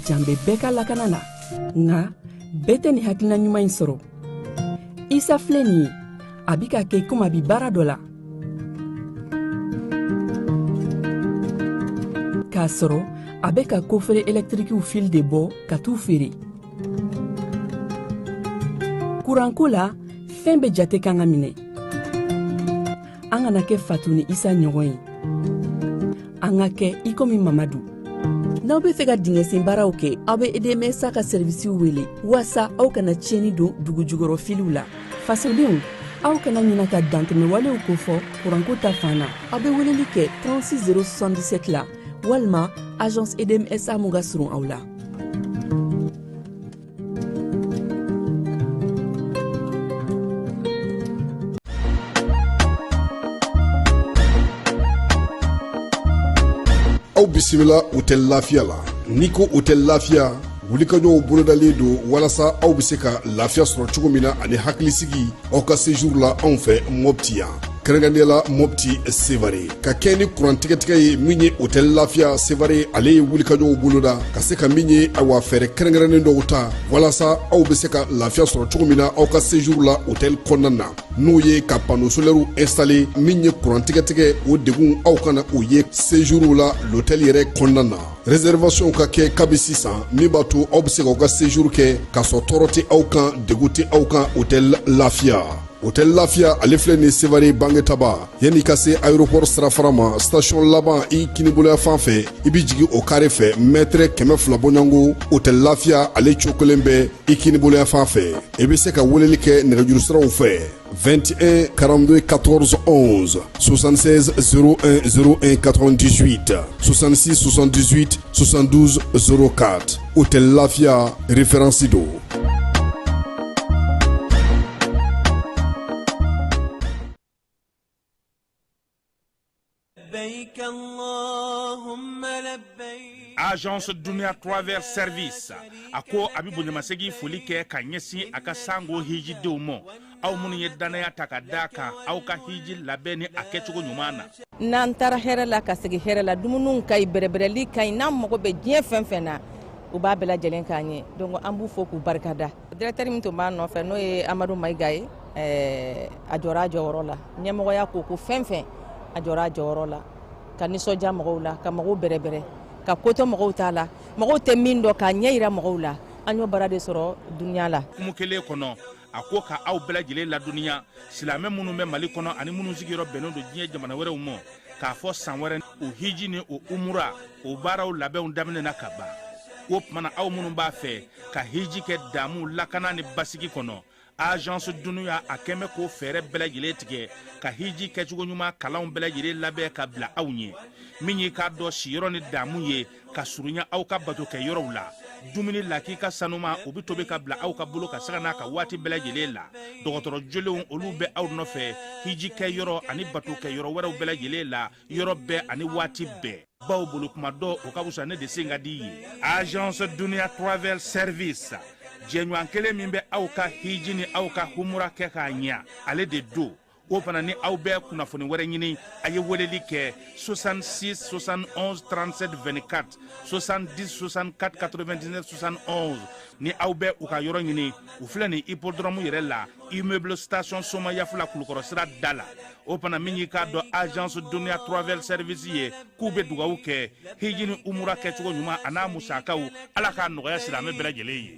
jan bɛ bɛɛ ka lakana na nka bɛɛ tɛ nin hakilina ɲuman in sɔrɔ. Isa filɛ nin ye a bi ka kɛ komi a bi baara dɔ la k'a sɔrɔ a bɛ ka kofere électrique fil de bɔ ka t'u feere. kuranko la fɛn bɛ jate kan ka minɛ. an kana kɛ Fatu ni Isa ɲɔgɔn ye. an ka kɛ i komi Mamadu. N'aw bɛ fɛ ka dingɛsen baaraw kɛ, aw bɛ EDMSA ka servisiw wele walasa aw kana tiɲɛni don dugu jukɔrɔ filiw la. Fasodenw, aw kana ɲina ka dantɛmɛwalew kofɔ kuranko ta fan na. Aw bɛ weleli kɛ 36077 la walima agence EDMSA mun ka surun aw la. Aw bisimila hôtel Lafiya la. N'i ko hôtel Lafiya, wulikajɔw bolodalen don walasa aw bɛ se ka lafiya sɔrɔ cogo min na ani hakilisigi aw ka séjour la anw fɛ Mopti yan. Kɛrɛnkɛrɛnnenya Mopti Sevare ka kɛ ni kurantigɛtigɛ ye min ye hôtel Lafiya Sevare ale ye wulikajɔw boloda ka se ka min ye awa fɛɛrɛ kɛrɛnkɛrɛnnen dɔw ta walasa aw bɛ se ka lafiya sɔrɔ cogo min na aw ka séjour la hôtel kɔnɔna na. N'o ye ka panneau solaire installé min ye kurantigɛtigɛ o degun aw kana o ye séjour la l'hôtel yɛrɛ kɔnɔna na. Réservation ka kɛ kabi sisan min b'a to aw bɛ se k'aw ka séjour kɛ k'a sɔrɔ tɔɔrɔ tɛ aw kan degun tɛ aw kan hôtel Lafiya. Hôtel Lafiya ale filɛ nin Sevare Bangetaba yanni ka se aéroport sirafara ma station laban i kiniboloya fan fɛ i bi jigin o carré fɛ mètre 200 bɔɲɔngo. Hôtel Lafiya ale cokolen bɛ i kiniboloya fan fɛ. I bɛ se ka weleli kɛ nɛgɛjuru siraw fɛ 21 42 14 11 76 01 01 98 66 78 72 04. Hôtel Lafiya référence do. Agence Dunia Travel Service ako abibu nyamasegi foli kɛ ka ɲɛsin a ka sango hiji denw ma aw minnu ye danaya ta ka da kan aw ka hiji labɛn ni a kɛcogo ɲuman na. N'an taara hɛrɛ la ka segin hɛrɛ la dumuniw ka ɲi bɛrɛbɛrɛli ka ɲi n'an mago bɛ diɲɛ fɛn fɛn na u b'a bɛɛ lajɛlen k'an ɲɛ donc an b'u fo k'u barikada. Directeur min tun b'a nɔfɛ n'o ye Amadu Mayiga ye a jɔra a jɔyɔrɔ la ɲɛmɔgɔya ko fɛn fɛn a jɔra a jɔyɔrɔ la ka nisɔndiya mɔgɔw la ka mɔgɔw bɛrɛbɛrɛ ka koto mɔgɔw t'a la mɔgɔw tɛ min dɔn k'a ɲɛ yira mɔgɔw la an y'o baara de sɔrɔ duniya la. Kumu kelen kɔnɔ a ko ka aw bɛɛ lajɛlen laduniya silamɛ minnu bɛ Mali kɔnɔ ani minnu sigiyɔrɔ bɛnnen don diɲɛ jamana wɛrɛw ma k'a fɔ san wɛrɛ o hiji ni o umura o baaraw labɛnw daminɛna ka ban. O tumana aw minnu b'a fɛ ka hiji kɛ damu lakana ni basigi kɔnɔ agence Dunuya a kɛmɛ ko fɛɛrɛ bɛɛ lajɛlen tigɛ ka hiji kɛcogo ɲuman kalanw bɛɛ lajɛlen labɛn ka bila aw ɲɛ min ye k'a dɔn siyɔrɔ ni damu ye ka surunya aw ka bato kɛ yɔrɔw la dumuni laki ka sanuma u bi tobi ka bila aw ka bolo ka saga n'a ka waati bɛɛ lajɛlen la dɔgɔtɔrɔ jolenw olu bɛ aw nɔfɛ hiji kɛ yɔrɔ ani bato kɛ yɔrɔ wɛrɛw bɛɛ lajɛlen la yɔrɔ bɛɛ ani waati bɛɛ baw bolo kuma dɔ o ka wusa ne de sen ka di ye. Agence Dunia Travel Service jɛɲɔgɔn kelen min bɛ aw ka hiji ni aw ka humura kɛ k'a ɲɛ ale de do. O fana ni aw bɛɛ kunnafoni wɛrɛ ɲini a ye weleli kɛ 66 71 37 24 70 64 99 71 ni aw bɛɛ u ka yɔrɔ ɲini u filɛ nin hippodrome yɛrɛ la immeuble station Soma Yafula Kulukɔrɔ sira da la. O fana min y'i k'a dɔn agence Dunia Travel Service ye k'u bɛ dugawu kɛ hiji ni umura kɛcogo ɲuman a n'a musakaw ala k'a nɔgɔya silamɛ bɛɛ lajɛlen ye.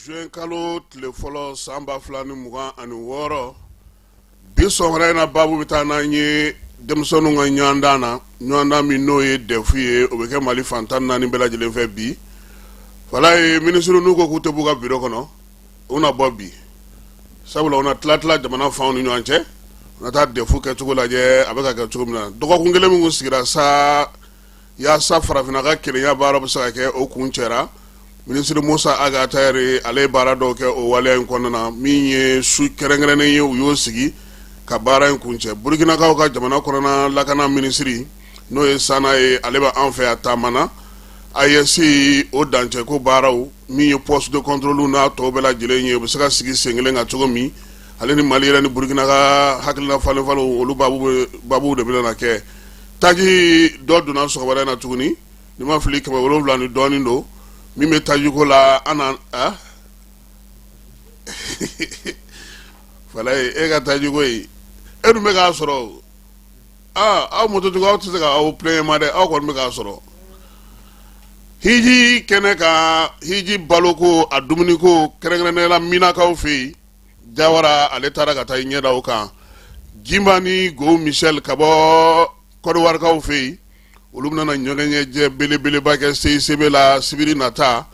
Juin kalo tile fɔlɔ san 2026 bi sɔgɔmada na babu bɛ taa n'an ye denmisɛnninw ka ɲɔgɔndan na ɲɔgɔndan min n'o ye defu ye o bɛ kɛ Mali fan 14 bɛɛ lajɛlen fɛ bi fala ye ministre n'u ko k'u tɛ b'u ka bureau kɔnɔ u na bɔ bi sabula u na tila jamana fanw ni ɲɔgɔn cɛ u na taa defu kɛcogo lajɛ a bɛ ka kɛ cogo min na dɔgɔkun kelen min kun sigira sa yaasa farafinna ka kelenya baara bɛ se ka kɛ o kun cɛra ministre Musa Aga Tayari ale baara dɔw kɛ o waleya in kɔnɔna na min ye su kɛrɛnkɛrɛnnen ye u y'o sigi ka baara in kuncɛ. Burukinakaw ka jamana kɔnɔna lakana ministre n'o ye Sana ye ale bɛ an fɛ yan taamana AES o dancɛ ko baaraw min ye poste de contrôle n'a tɔw bɛɛ lajɛlen ye u bɛ se ka sigi sen kelen kan cogo min ale ni Mali yɛrɛ ni Burukina ka hakilina falen falen olu babu de bɛna kɛ. Taji dɔ donna sɔgɔmada in na tuguni ni ma fili 7 ni dɔɔnin don min bɛ tajiko la ana fala e ka tajiko ye e dun bɛ k'a sɔrɔ aw mototigiw aw tɛ se ka aw plaigner ma dɛ aw kɔni bɛ k'a sɔrɔ hiji kɛnɛ kan hiji baloko a dumuniko kɛrɛnkɛrɛnnenya la Minakaw fɛ yen Jawara ale taara ka taa i ɲɛda o kan Jimba ni Go Michel ka bɔ Kɔdiwarikaw fɛ yen olu bɛna ɲɔgɔnɲɛjɛ belebeleba kɛ CICB la sibiri nata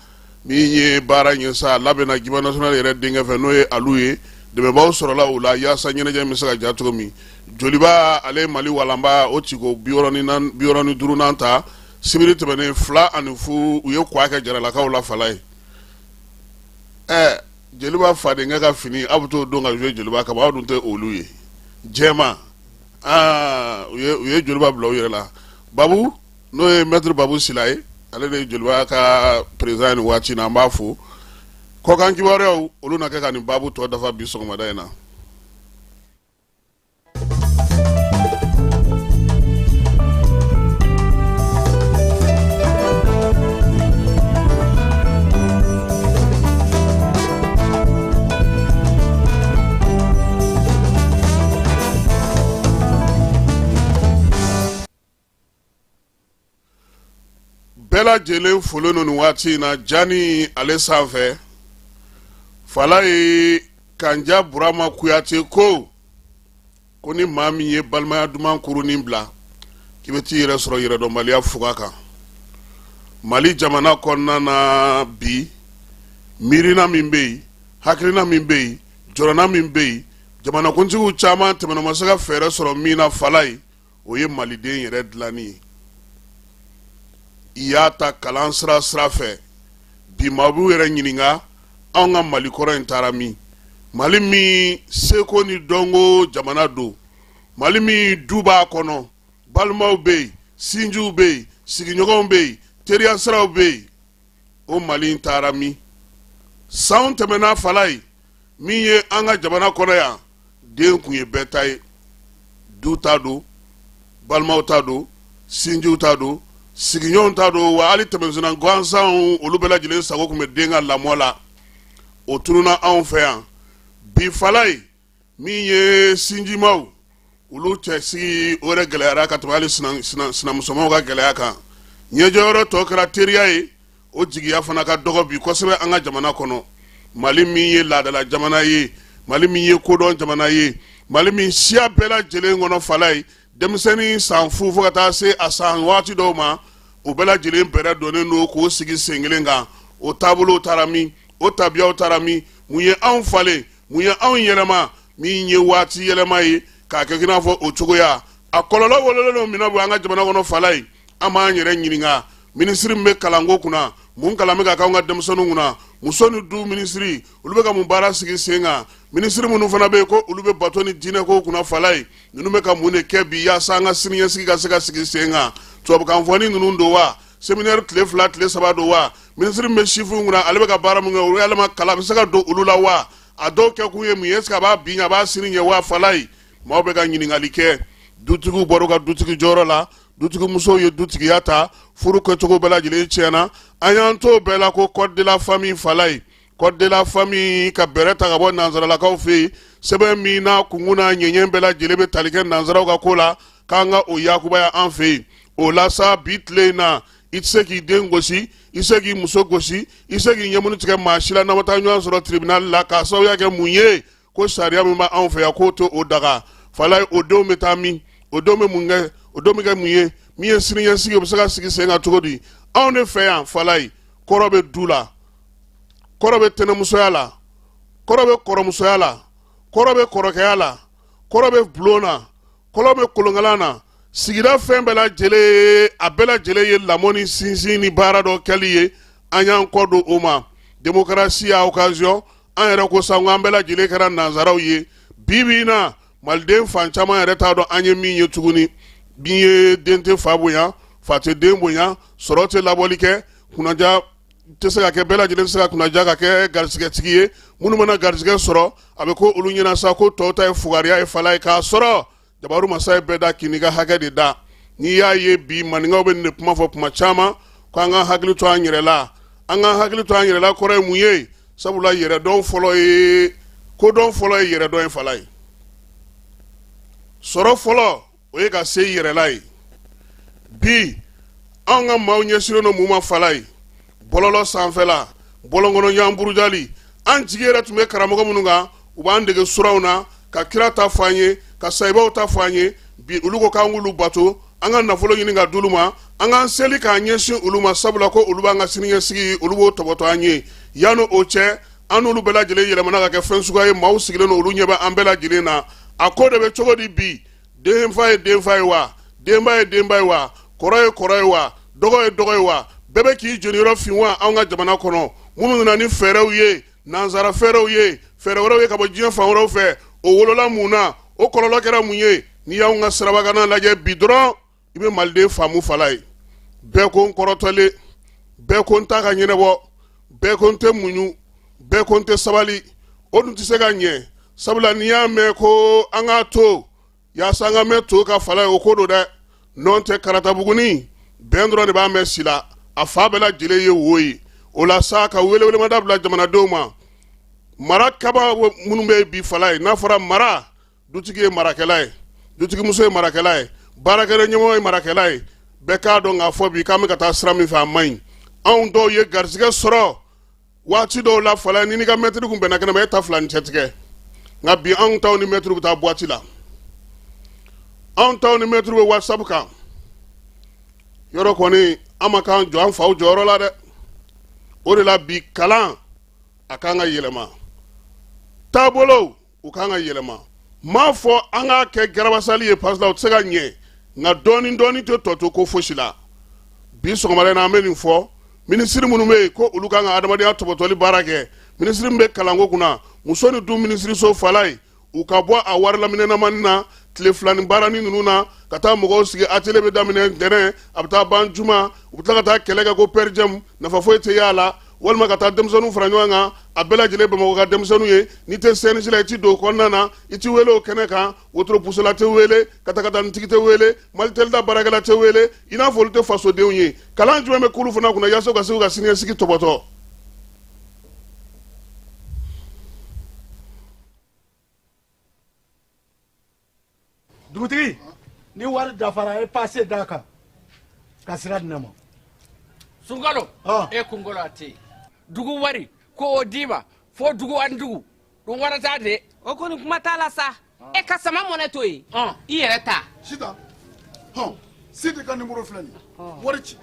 min ye baara ɲɛ sa labɛnna Jimba national yɛrɛ denkɛ fɛ n'o ye alu ye dɛmɛbaaw sɔrɔla o la yaasa ɲɛnajɛ bɛ se ka ja cogo min joliba ale Mali walanba o tiko 65 ta sibiri tɛmɛnen 2 ani 0 u ye kwa kɛ jaralakaw la fala ye jeliba fadenkɛ ka fini aw bɛ t'o don ka jouer jeliba kama aw dun tɛ olu ye jɛma u ye jeliba bila u yɛrɛ la Babu n'o ye maître Babu Sila ye ale de ye jeliba ka président ni waati na an b'a fo kɔkan kibaruyaw olu na kɛ ka nin babu tɔ dafa bi sɔgɔmada in na. Bela jele folo no waati na jani ale sanfɛ fala ye Kanja Burama Kuyate ko ni maa min ye balimaya duman kurunin bila k'i bɛ t'i yɛrɛ sɔrɔ yɛrɛdɔnbaliya fuga kan Mali jamana kɔnɔna na bi miirina min bɛ yen hakilina min bɛ yen jɔrɔna min bɛ yen jamanakuntigiw caman tɛmɛna ma se ka fɛɛrɛ sɔrɔ min na fala ye o ye maliden yɛrɛ dilanni ye i y'a ta kalan sira fɛ bi maa b'u yɛrɛ ɲininka anw ka Mali kɔrɔ in taara min Mali min seko ni dɔnko jamana don Mali min du b'a kɔnɔ balimaw bɛ yen sinjiw bɛ yen sigiɲɔgɔnw bɛ yen teriya siraw bɛ yen o Mali in taara min sanw tɛmɛna fala ye min ye an ka jamana kɔnɔ yan den kun ye bɛɛ ta ye du ta don balimaw ta don sinjiw ta don sigiɲɔgɔnw ta don wa hali tɛmɛsenna gansanw olu bɛɛ lajɛlen sago kun bɛ den ka lamɔ la o tununa anw fɛ yan bi fala ye min ye sinjimaw olu cɛ sigi o yɛrɛ gɛlɛyara ka tɛmɛ hali sinamusomaw ka gɛlɛya kan ɲɛjɔyɔrɔ tɔ kɛra teriya ye o jigiya fana ka dɔgɔ bi kosɛbɛ an ka jamana kɔnɔ Mali min ye laadala jamana ye Mali min ye kodɔn jamana ye Mali min siya bɛɛ lajɛlen kɔnɔ fala ye denmisɛnnin san fu fo ka taa se a san waati dɔw ma o bɛɛ lajɛlen bɛrɛ donnen don k'o sigi sen kelen kan o taabolow taara min o tabiyaw taara min mun ye anw falen mun ye anw yɛlɛma min ye waati yɛlɛma ye k'a kɛ i n'a fɔ o cogoya a kɔlɔlɔ wololen don min na bɔ an ka jamana kɔnɔ fala ye an b'an yɛrɛ ɲininka minisiri min bɛ kalanko kunna mun kalan bɛ ka k'anw ka denmisɛnninw kunna muso ni du minisiri olu bɛ ka mun baara sigi sen kan minisiri minnu fana bɛ yen ko olu bɛ bato ni diinɛ ko kunna fala ye ninnu bɛ ka mun de kɛ bi yaasa an ka siniɲɛsigi ka se ka sigi sen kan tubabukan fɔni ninnu don wa séminaire tile 2 tile 3 don wa minisiri min bɛ sifinw kunna ale bɛ ka baara mun kɛ o yɛlɛma kalan bɛ se ka don olu la wa a dɔw kɛ kun ye mun ye est-ce que a b'a bin a b'a sini ɲɛ wa fala ye maaw bɛ ka ɲininkali kɛ dutigiw bɔra u ka dutigi jɔyɔrɔ la dutigi musow ye dutigiya ta furu kɛcogo bɛɛ lajɛlen tiɲɛna an y'an to bɛɛ la ko code de la famille fala ye code de la famille ka bɛrɛ ta ka bɔ nanzaralakaw fɛ yen sɛbɛn min na kungun na ɲɛɲɛ bɛɛ lajɛlen bɛ tali kɛ nanzaraw ka ko la k'an ka o yakubaya an fɛ yen o la sa bi tile in na i tɛ se k'i den gosi i tɛ se k'i muso gosi i tɛ se k'i ɲɛmunu tigɛ maa si la n'aw ma taa ɲɔgɔn sɔrɔ tribunal la k'a sababuya kɛ mun ye ko sariya min b'anw fɛ yan k'o to o daga fala ye o denw bɛ taa min o denw bɛ mun kɛ o denw bɛ kɛ mun ye min ye siniɲɛsigi o bɛ se ka sigi sen kan cogo di anw de fɛ yan fala ye kɔrɔ bɛ du la kɔrɔ bɛ tɛnɛmusoya la kɔrɔ bɛ kɔrɔmusoya la kɔrɔ bɛ kɔrɔkɛya la kɔrɔ bɛ bulon na kɔrɔ bɛ kolonkalan na sigida fɛn bɛɛ lajɛlen a bɛɛ lajɛlen ye lamɔ ni sinsin ni baara dɔ kɛli ye an y'an kɔ don o ma démocratie à occasion an yɛrɛ ko sa an bɛɛ lajɛlen kɛra nanzaraw ye bibi na maliden fan caman yɛrɛ t'a dɔn an ye min ye tuguni bin ye den tɛ fa bonya fa tɛ den bonya sɔrɔ tɛ labɔli kɛ kunnaja tɛ se ka kɛ bɛɛ lajɛlen tɛ se ka kunnaja ka kɛ garisigɛtigi ye minnu mana garisigɛ sɔrɔ a bɛ ko olu ɲɛna sa ko tɔw ta ye fugariya ye fala ye k'a sɔrɔ jabaru masa ye bɛɛ da k'i ka hakɛ de da n'i y'a ye bi maninkaw bɛ nin de kuma fɔ kuma caman ko an ka hakili to an yɛrɛ la an ka hakili to an yɛrɛ la kɔrɔ ye mun ye sabula yɛrɛdɔn fɔlɔ ye kodɔn fɔlɔ ye yɛrɛdɔn ye fala ye sɔrɔ fɔlɔ o ye ka se yɛrɛla ye bi an ka maaw ɲɛsinnen don mun ma fala ye bɔlɔlɔ sanfɛla bɔlɔnkɔnɔ ɲanburujali an jigi yɛrɛ tun bɛ karamɔgɔ minnu kan u b'an dege suraw na ka kira ta fɔ an ye ka sayibaw ta fɔ an ye bi olu ko k'an k'olu bato an ka nafolo ɲini ka d'olu ma an k'an seli k'an ɲɛsin olu ma sabula ko olu b'an ka siniɲɛsigi olu b'o tɔbɔtɔ an ye yanni o cɛ an n'olu bɛɛ lajɛlen yɛlɛmana ka kɛ fɛn suguya ye maaw sigilen don olu ɲɛ bɛ an bɛɛ lajɛlen na a ko de bɛ cogo di bi denfa ye denfa ye wa denba ye denba ye wa kɔrɔ ye kɔrɔ ye wa dɔgɔ ye dɔgɔ ye wa bɛɛ bɛ k'i jeniyɔrɔ fin wa anw ka jamana kɔnɔ minnu nana ni fɛɛrɛw ye nanzara fɛɛrɛw ye fɛɛrɛ wɛrɛw ye ka bɔ diɲɛ fan wɛrɛw fɛ o wolola mun na o kɔlɔlɔ kɛra mun ye n'i y'anw ka sirabakana lajɛ bi dɔrɔn i bɛ maliden faamu fala ye bɛɛ ko n kɔrɔtɔlen bɛɛ ko n ta ka ɲɛnabɔ bɛɛ ko n tɛ muɲu bɛɛ ko n tɛ sabali o dun tɛ se ka ɲɛ sabula n'i y'a mɛn ko an k'a to yaasa an ka mɛn to ka fala ye o ko don dɛ nɔn tɛ karata buguni bɛn dɔrɔn de b'a mɛn si la a fa bɛɛ lajɛlen ye wo ye o la sa ka welewelemada bila jamanadenw ma mara kaba minnu bɛ bi fala ye n'a fɔra mara dutigi ye marakɛla ye dutigimuso ye marakɛla ye baarakɛla ɲɛmɔgɔ ye marakɛla ye bɛɛ k'a dɔn k'a fɔ bi k'an bɛ ka taa sira min fɛ a man ɲi anw dɔw ye garisɛgɛ sɔrɔ waati dɔw la fala ni ka mɛtiri kun bɛnna kɛnɛ ma e ta fila ni cɛ tigɛ nka bi anw taw ni mɛtiri bɛ taa buwati la anw taw ni mɛtiri bɛ whatsapp kan yɔrɔ kɔni an ma k'an jɔ an faw jɔyɔrɔ la dɛ o de la bi kalan a kan ka yɛlɛma taabolow u kan ka yɛlɛma m'a fɔ an k'a kɛ garabasali ye parce que o tɛ se ka ɲɛ nka dɔɔni dɔɔni tɛ tɔ to ko fosi la bi sɔgɔmada in na an bɛ nin fɔ minisiri minnu bɛ yen ko olu kan ka adamadenya tɔbɔtɔli baara kɛ minisiri min bɛ kalanko kunna muso ni du minisiriso fala ye u ka bɔ a wari laminɛnamani na tile filani baarani ninnu na ka taa mɔgɔw sigi atelier bɛ daminɛ ntɛnɛn a bɛ taa ban juma u bɛ tila ka taa kɛlɛ kɛ ko pɛrijɛmu nafa foyi tɛ y'a la walima ka taa denmisɛnninw fara ɲɔgɔn kan a bɛɛ lajɛlen bamakɔ ka denmisɛnninw ye n'i tɛ CNJ la i ti don o kɔnɔna na i ti wele o kɛnɛ kan wotoro pusola tɛ wele katakanitigi tɛ wele malitelida baarakɛla tɛ wele i n'a fɔ olu tɛ fasodenw ye kalan jumɛn bɛ k'olu fana kunna yaasa u ka se k'u ka siniɲɛsigi tɔbɔtɔ dugutigi ni wari dafara e passe d'a kan ka sira di ne ma sunkalo e kunkolo a tɛ dugu wari ko o d'i ma fo dugu ani dugu dun wara t'a de o kɔni kuma t'a la sa e ka sama mɔnɛ to yen i yɛrɛ ta sita sidi ka numéro filɛ nin wari ci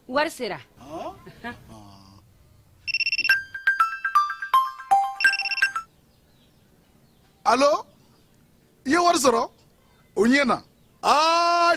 wari sera allo i ye wari sɔrɔ o ɲɛ na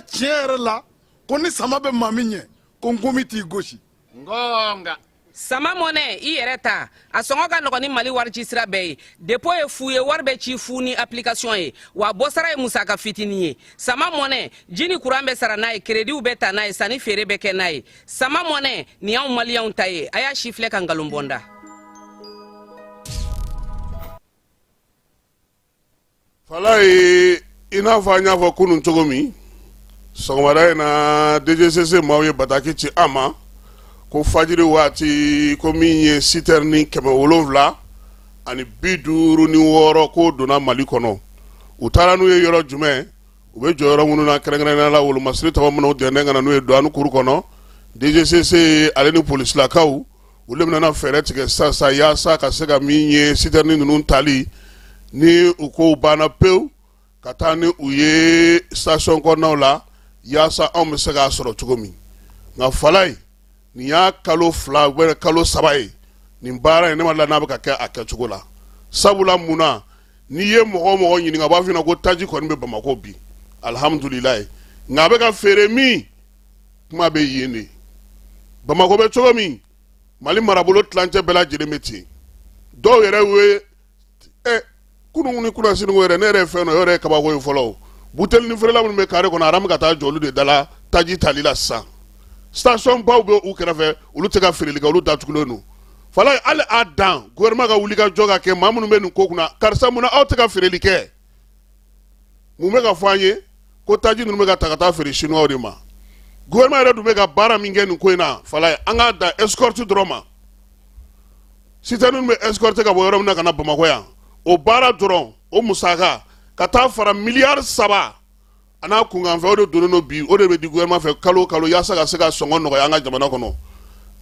tiɲɛ yɛrɛ la ko ni sama bɛ maa min ɲɛ ko n komi t'i gosi ngonga sama mɔnɛ i yɛrɛ ta a sɔngɔ ka nɔgɔn ni mali wari ci sira bɛɛ ye depo ye fu ye wari bɛ ci fu ni application ye wa bɔsara ye musaka fitinin ye sama mɔnɛ ji ni kuran bɛ sara n'a ye krediw bɛ ta n'a ye sanni feere bɛ kɛ n'a ye sama mɔnɛ nin y'anw maliyɛnw ta ye a y'a si filɛ ka nkalon bɔnda fala ye i n'a fɔ an y'a fɔ kunun cogo min sɔgɔmada in na DGCC maaw ye bataki ci an ma ko fajiri waati ko min ye sitɛrini 700 ani 56 ko donna Mali kɔnɔ u taara n'u ye yɔrɔ jumɛn u bɛ jɔ yɔrɔ minnu na kɛrɛnkɛrɛnnenya la wolomasiri tɔgɔ minnu dɛnnen ka na n'u ye douane kuru kɔnɔ DGCC ale ni polisilakaw olu bɛna fɛɛrɛ tigɛ sisan yaasa ka se ka min ye sitɛrini ninnu tali ni u ko banna pewu ka taa ni u ye station kɔnɔnaw la yaasa anw bɛ se k'a sɔrɔ cogo min nka fala ye nin y'a kalo 2 ubiyɛn kalo 3 ye nin baara in ne ma la n'a bɛ ka kɛ a kɛcogo la sabula mun na ni ye mɔgɔ ɲininka b'a fina ko taji kɔni bɛ Bamako bi alhamdulillah nka bɛ ka feere min kuma bɛ yen de Bamako bɛ cogo min Mali marabolo tilancɛ bɛɛ lajɛlen bɛ ten dɔw yɛrɛ we kunun ni kunasini yɛrɛ ne yɛrɛ fɛn dɔ yɛrɛ kabako ye fɔlɔ buteli ni feerela minnu bɛ kare kɔnɔ aramu ka taa jɔ olu de dala taji tali la sisan station baw bɛ u kɛrɛfɛ olu tɛ ka feereli kɛ olu datugulen don fala hali a dan gouvernement ka wuli ka jɔ ka kɛ maa minnu bɛ nin ko kunna karisa munna aw tɛ ka feereli kɛ mun bɛ ka fɔ an ye ko taji ninnu bɛ ka ta ka taa feere chinois de ma gouvernement yɛrɛ dun bɛ ka baara min kɛ nin ko in na fala an k'a da escorte dɔrɔn ma citerne bɛ escorte ka bɔ yɔrɔ min na ka na Bamako yan o baara dɔrɔn o musaka ka taa fara miliyari 3 a n'a kunkanfɛ o de donnen don bi o de bɛ di gouvernement fɛ kalo kalo yaasa ka se ka sɔngɔ nɔgɔya an ka jamana kɔnɔ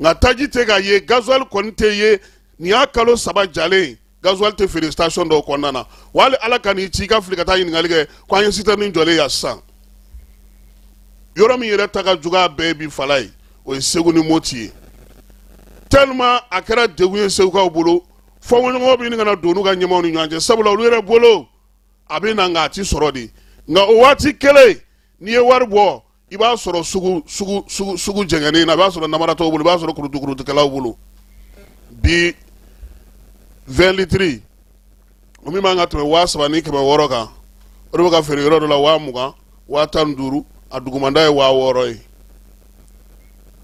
nka taji tɛ ka ye gasoil kɔni tɛ ye nin y'a kalo 3 jalen gasoil tɛ feere station dɔw kɔnɔna na wali ala ka n'i ci i ka fili ka taa ɲininkali kɛ ko an ye citerne jɔlen yan sisan yɔrɔ min yɛrɛ ta ka jugu a bɛɛ bi fala ye o ye Segu ni Moti ye tellement a kɛra degun ye Segukaw bolo fɔɲɔgɔnw bɛ ɲini ka na don n'u ka ɲɛmaaw ni ɲɔgɔn cɛ sabula olu yɛrɛ bolo a bɛ na nka a ti sɔrɔ de nka o waati kelen n'i ye wari bɔ i b'a sɔrɔ sugu jɛngɛnen na i b'a sɔrɔ namaratɔw bolo i b'a sɔrɔ kurutukɛlaw bolo bi 20 litiri o min b'an ka tɛmɛ 3,000 ni 600 kan o de bɛ ka feere yɔrɔ dɔ la 20,000 15,000 a dugumanda ye 6,000 ye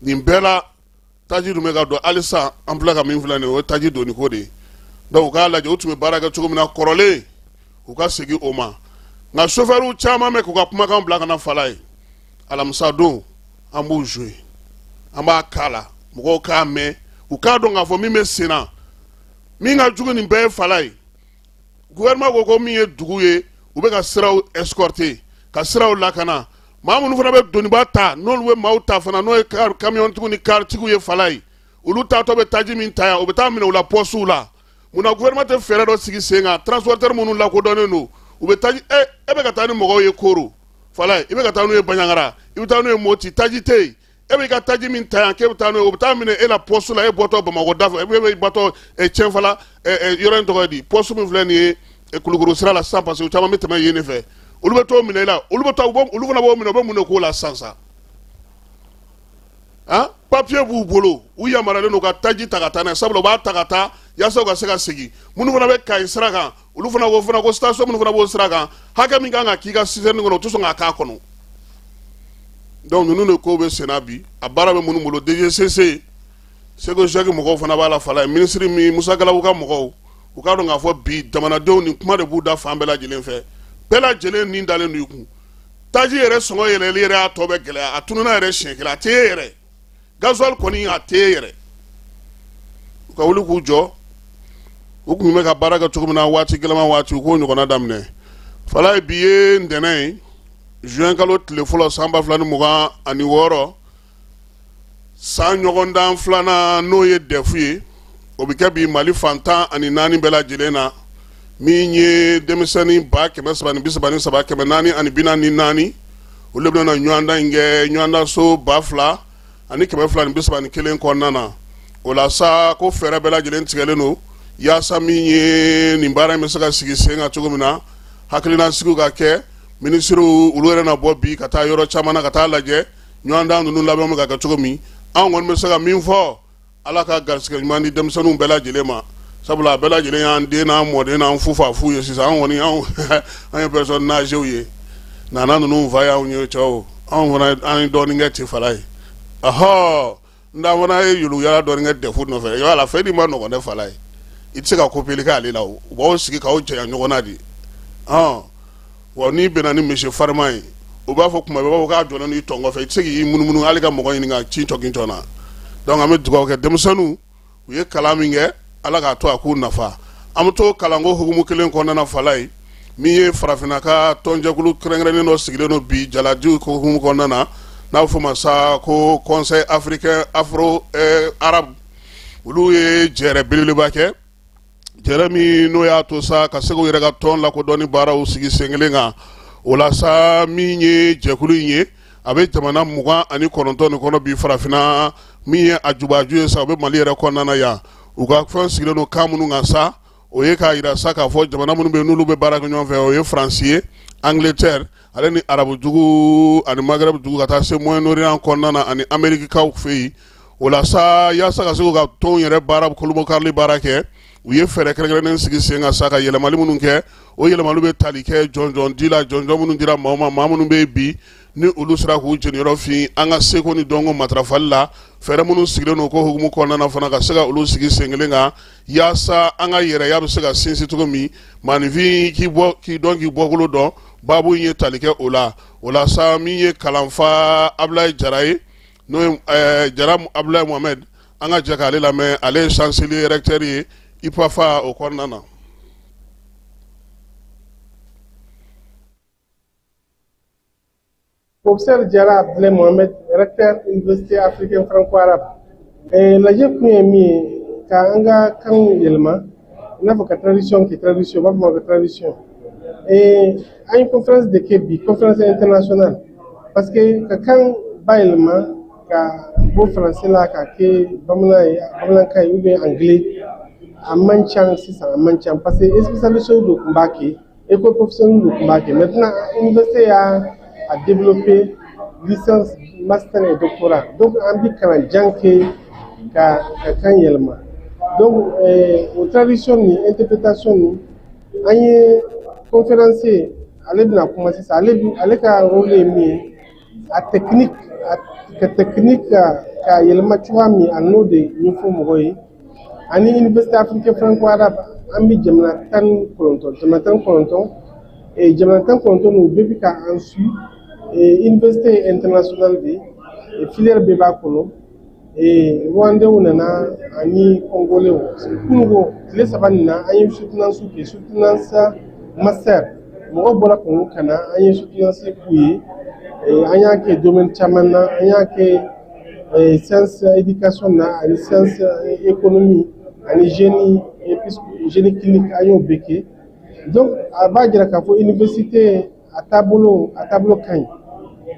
nin bɛɛ la taji dun bɛ ka don halisa an filɛ ka min filɛ nin ye o ye taji donni ko de ye donc u k'a lajɛ u tun bɛ baara kɛ cogo min na kɔrɔlen u ka segin o ma nka chauffeur caman bɛ k'u ka kumakan bila ka na fala ye alamisa don an b'u jouer an b'a k'a la mɔgɔw k'a mɛn u k'a dɔn k'a fɔ min bɛ sen na min ka jugu nin bɛɛ ye fala ye gouvernement ko min ye dugu ye u bɛ ka siraw escorter ka siraw lakana maa minnu fana bɛ doniba ta n'olu bɛ maaw ta fana n'o ye kamiyɔntigiw ni karitigiw ye fala ye olu taatɔ bɛ taji min ta yan u bɛ taa minɛ u la pɔsiw la munna gouvernement tɛ fɛɛrɛ dɔ sigi sen kan transporteur minnu lakodɔnnen don u bɛ taji e bɛ ka taa ni mɔgɔw ye Koro fala i bɛ ka taa n'u ye Baɲangara i bɛ taa n'u ye Moti taji tɛ yen e bɛ ka taji min ta yan k'e bɛ taa n'u ye u bɛ taa minɛ e la pɔsi la e bɔtɔ Bamako da fɛ e bɛ bɔtɔ Tiɲɛfala yɔrɔ in tɔgɔ ye di pɔsi min filɛ nin ye Kulukoro sira la sisan parce que u caman bɛ tɛmɛ yen de fɛ olu bɛ t'o minɛ i la olu fana b'o minɛ u bɛ mun de k'o la sisan papier b'u bolo u yamaruyalen don ka taji ta ka taa n'a ye sabula u b'a ta ka taa yaasa u ka se ka segin minnu fana bɛ Kayi sira kan olu fana ko station minnu fana b'o sira kan hakɛ min kan ka k'i ka citerne kɔnɔ u tɛ sɔn k'a k'a kɔnɔ donc ninnu de ko bɛ senna bi a baara bɛ minnu bolo DGCC Seko Jacques mɔgɔw fana b'a la fala ye ministre min Musa Galawu ka mɔgɔw u k'a dɔn k'a fɔ bi jamanadenw nin kuma de b'u da fan bɛɛ lajɛlen fɛ bɛɛ lajɛlen nin dalen don i kun taji yɛrɛ sɔngɔ yɛlɛli yɛrɛ y'a tɔ bɛ gɛlɛya a tununa yɛrɛ siɲɛ kelen a tɛ ye yɛrɛ gasoil kɔni a tɛ ye yɛrɛ u ka wuli k'u jɔ u kun bɛ ka baara kɛ cogo min na waati gɛlɛma waati u k'o ɲɔgɔnna daminɛ fala ye bi ye ntɛnɛn ye juin kalo tile fɔlɔ san 2026 san ɲɔgɔndan filanan n'o ye dɛfu ye o bɛ kɛ bi Mali fan 14 bɛɛ lajɛlen na min ye denmisɛnnin 333 444 olu bɛ na ɲɔgɔndan in kɛ ɲɔgɔndan so 2,000 ani 231 kɔnɔna na o la sa ko fɛɛrɛ bɛɛ lajɛlen tigɛlen don yaasa min ye nin baara in bɛ se ka sigi sen kan cogo min na hakilina sigiw ka kɛ ministrew olu yɛrɛ na bɔ bi ka taa yɔrɔ caman na ka taa lajɛ ɲɔgɔndan ninnu labɛn bɛ ka kɛ cogo min an kɔni bɛ se ka min fɔ ala ka garisigɛ ɲuman di denmisɛnninw bɛɛ lajɛlen ma sabula a bɛɛ lajɛlen y'an den n'an mɔden n'an fufa fu ye sisan an kɔni an ye personne âgée ye nana ninnu fa y'anw ye cɛw anw fana an ye dɔɔnin kɛ tefala ye n da fana ye yuluyala dɔɔnin kɛ dɛfu nɔfɛ yala fɛn di ma nɔgɔn ne fala ye i tɛ se ka kopeli kɛ ale la u b'aw sigi k'aw janya ɲɔgɔn na de wa n'i bɛnna ni misi farima ye u b'a fɔ kuma bɛɛ u b'a fɔ k'a jɔlen n'i tɔn kɔfɛ i tɛ se k'i munumunu hali ka mɔgɔ ɲini ka ci cɔkin na donc an bɛ dugawu kɛ denmisɛnninw u ye kalan min kɛ ala k'a to a k'u nafa an bɛ to kalanko hukumu kelen kɔnɔna fala ye min ye farafinna ka tɔnjɛkulu kɛrɛnkɛrɛnnen dɔ sigilen don bi jaladiw hukumu kɔnɔna na n'a bɛ fɔ ma sa ko conseil africain afro arabe olu ye jɛrɛ belebeleba kɛ jɛrɛ min n'o y'a to sa ka se k'u yɛrɛ ka tɔn lakodɔnni baaraw sigi sen kelen kan o la sa min ye jɛkulu in ye a bɛ jamana 29 nin kɔnɔ bi farafinna min ye a jubaju ye sa u bɛ Mali yɛrɛ kɔnɔna yan u ka fɛn sigilen don kan minnu kan sa o ye k'a yira sa k'a fɔ jamana minnu bɛ n'olu bɛ baara kɛ ɲɔgɔn fɛ o ye faransi ye Angleterre ale ni arabu jugu ani Maghreb jugu ka taa se Moyen-Orient kɔnɔna na ani Amerikikaw fɛ yen o la sa yaasa ka se k'u ka tɔnw yɛrɛ baara kolobokarili baara kɛ u ye fɛɛrɛ kɛrɛnkɛrɛnnen sigi sen kan sa ka yɛlɛmali minnu kɛ o yɛlɛmaliw bɛ tali kɛ jɔnjɔn di la jɔnjɔn minnu dira maa ma maa minnu bɛ bi ni olu sera k'u jeniyɔrɔ fin an ka seko ni dɔnko matarafali la fɛɛrɛ minnu sigilen don ko hukumu kɔnɔna na fana ka se ka olu sigi sen kelen kan yaasa an ka yɛrɛya bɛ se ka sinsin cogo min maanifin k'i dɔn k'i bɔkolo dɔn baabu in ye tali kɛ o la sa min ye kalanfa Ablaye Jara ye n'o ye Jara Ablaye Mohamed an ka jɛ k'ale lamɛn ale ye chancelier recteur ye IPAFA o kɔnɔna na. Professeur Jara Ablaye Mohamed, recteur Université africaine franco-arabe. Lajɛ kun ye min ye ka an ka kanw yɛlɛma i n'a fɔ ka tradition kɛ tradition b'a fɔ ma ko tradition. An ye conférence de kɛ bi conférence internationale parce que ka kan bayɛlɛma ka bɔ français la ka kɛ bamanankan ye ou bien anglais a man ca sisan a man ca parce que spécialistes de tun b'a kɛ école professionnelle de tun b'a kɛ maintenant université y'a développé licence master et doctorat donc an bi kalanjan kɛ ka kan yɛlɛma donc o tradition ni interprétation ni an ye conférencier ale bɛna kuma sisan ale ka rôle ye min ye a technique ka yɛlɛma cogoya min a n'o de ɲɛfɔ mɔgɔw ye ani université africaine franco-arabe an bi jamana 19 jamana 19 n'u bɛɛ bi ka an su université internationale de filière bɛɛ b'a kɔnɔ rwandais nana ani congolais kunungo tile 3 nin na an ye soutenance kɛ soutenance master mɔgɔ bɔra Congo ka na an ye soutenance k'u ye an y'a kɛ domaine caman na an y'a kɛ science éducation na ani science économie ani génie clinique an y'o bɛɛ kɛ donc a b'a jira k'a fɔ université a taabolo ka ɲi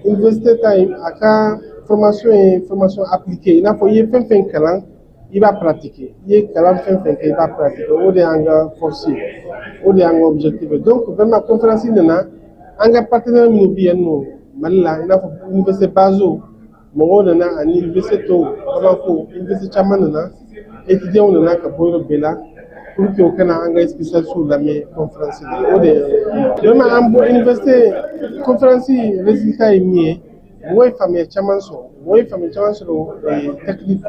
université ta a ka formation ye formation appliquée i n'a fɔ i ye fɛn fɛn kalan i b'a pratiquer i ye kalan fɛn fɛn kɛ i b'a pratiquer o de y'an ka force ye o de y'an ka objectif ye donc vraiment conférence nana an ka partenaire minnu bɛ yan nɔ Mali la i n'a fɔ université Bazo mɔgɔw nana ani université tɔw Bamako université caman nana étudiants nana ka bɔ yɔrɔ bɛɛ la pour que o kana an ka spécialistes lamɛn conférence la o de ye vraiment an bɔ université conférence résultat ye min ye mɔgɔw ye faamuya caman sɔrɔ technique